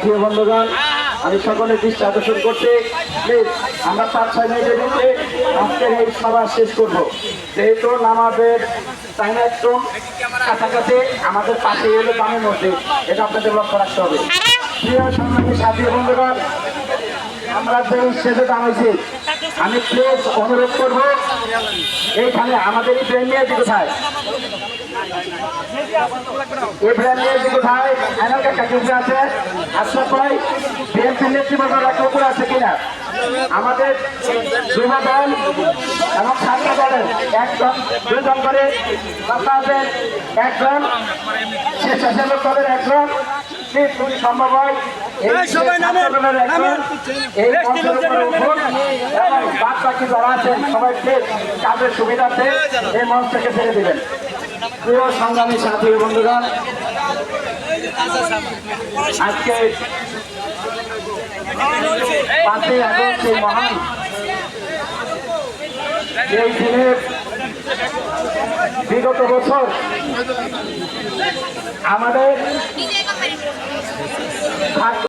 সাথী বন্ধুগণ, আমি সকলের দৃষ্টি আকর্ষণ করছি, প্লিজ আমরা 5-6 মিনিটের মধ্যে আজকের এই সভা শেষ করব। যেহেতু নামাজের টাইম একদম কাছাকাছি, আমাদের পাশে হলো দামের মধ্যে, এটা আপনাদের লক্ষ্য রাখতে হবে। প্রিয় সংগ্রামী সাথী বন্ধুগণ, আমরা যে শেষে দাঁড়াইছি, আমি প্লিজ অনুরোধ করবো, এইখানে আমাদের এই ব্রেন নিয়ে কোথায়, এই ব্রেন নিয়ে কোথায় এনাকে কাকে আছে, আচ্ছা ভাই বিএনপি নেতৃবর্গরা কুকুর আছে কিনা, আমাদের যুব দল এবং ছাত্র দলের একজন 2 জন করে আপনাদের একজন, স্বেচ্ছাসেবক দলের একজন, যদি সম্ভব হয় বাদ বাকি যারা আছেন সবাই কাজের সুবিধার্থে এই মঞ্চ থেকে ছেড়ে দিবেন। প্রিয় সংগ্রামী সাথী বন্ধুগণ, আজকে 5ই আগস্ট এই মহান এই দিনের বিগত বছর আমাদের